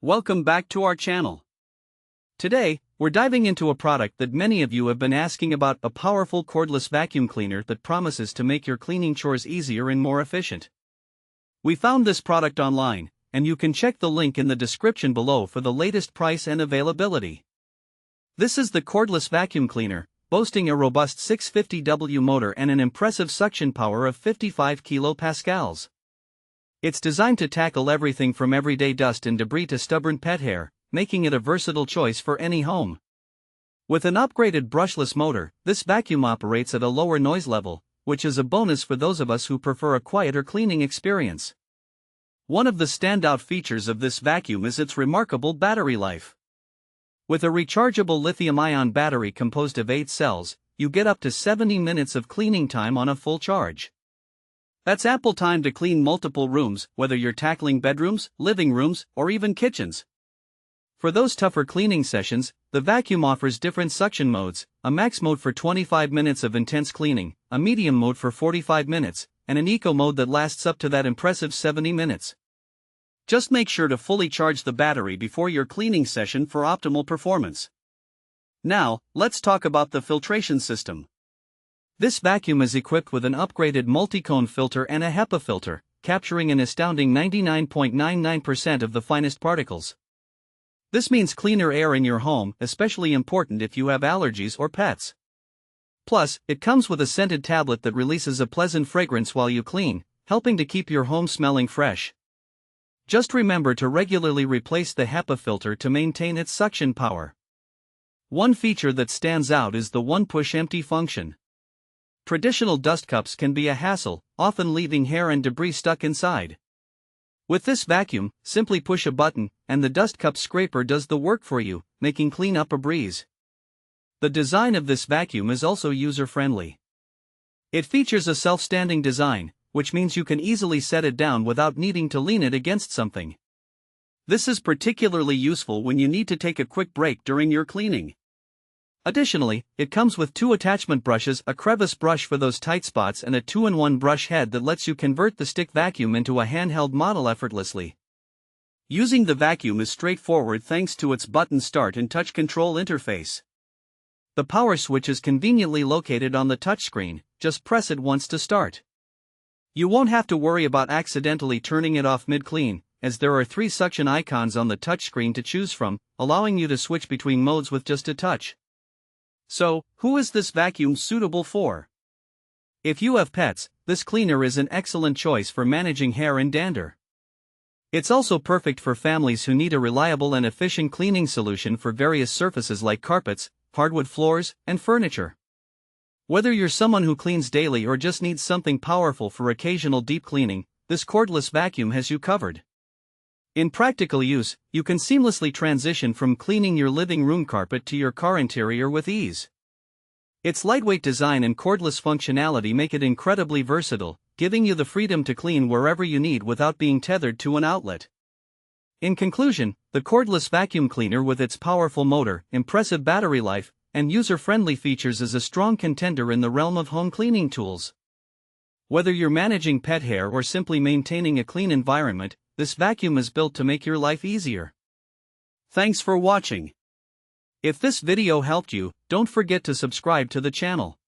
Welcome back to our channel. Today, we're diving into a product that many of you have been asking about, a powerful cordless vacuum cleaner that promises to make your cleaning chores easier and more efficient. We found this product online, and you can check the link in the description below for the latest price and availability. This is the Cordless Vacuum Cleaner, boasting a robust 650W motor and an impressive suction power of 55 kilopascals. It's designed to tackle everything from everyday dust and debris to stubborn pet hair, making it a versatile choice for any home. With an upgraded brushless motor, this vacuum operates at a lower noise level, which is a bonus for those of us who prefer a quieter cleaning experience. One of the standout features of this vacuum is its remarkable battery life. With a rechargeable lithium-ion battery composed of 8 cells, you get up to 70 minutes of cleaning time on a full charge. That's ample time to clean multiple rooms, whether you're tackling bedrooms, living rooms, or even kitchens. For those tougher cleaning sessions, the vacuum offers different suction modes: a max mode for 25 minutes of intense cleaning, a medium mode for 45 minutes, and an eco mode that lasts up to that impressive 70 minutes. Just make sure to fully charge the battery before your cleaning session for optimal performance. Now, let's talk about the filtration system. This vacuum is equipped with an upgraded multi-cone filter and a HEPA filter, capturing an astounding 99.99% of the finest particles. This means cleaner air in your home, especially important if you have allergies or pets. Plus, it comes with a scented tablet that releases a pleasant fragrance while you clean, helping to keep your home smelling fresh. Just remember to regularly replace the HEPA filter to maintain its suction power. One feature that stands out is the one-push empty function. Traditional dust cups can be a hassle, often leaving hair and debris stuck inside. With this vacuum, simply push a button, and the dust cup scraper does the work for you, making cleanup a breeze. The design of this vacuum is also user-friendly. It features a self-standing design, which means you can easily set it down without needing to lean it against something. This is particularly useful when you need to take a quick break during your cleaning. Additionally, it comes with 2 attachment brushes, a crevice brush for those tight spots and a 2-in-1 brush head that lets you convert the stick vacuum into a handheld model effortlessly. Using the vacuum is straightforward thanks to its button start and touch control interface. The power switch is conveniently located on the touchscreen, just press it once to start. You won't have to worry about accidentally turning it off mid-clean, as there are 3 suction icons on the touchscreen to choose from, allowing you to switch between modes with just a touch. So, who is this vacuum suitable for? If you have pets, this cleaner is an excellent choice for managing hair and dander. It's also perfect for families who need a reliable and efficient cleaning solution for various surfaces like carpets, hardwood floors, and furniture. Whether you're someone who cleans daily or just needs something powerful for occasional deep cleaning, this cordless vacuum has you covered. In practical use, you can seamlessly transition from cleaning your living room carpet to your car interior with ease. Its lightweight design and cordless functionality make it incredibly versatile, giving you the freedom to clean wherever you need without being tethered to an outlet. In conclusion, the cordless vacuum cleaner with its powerful motor, impressive battery life, and user-friendly features is a strong contender in the realm of home cleaning tools. Whether you're managing pet hair or simply maintaining a clean environment, this vacuum is built to make your life easier. Thanks for watching. If this video helped you, don't forget to subscribe to the channel.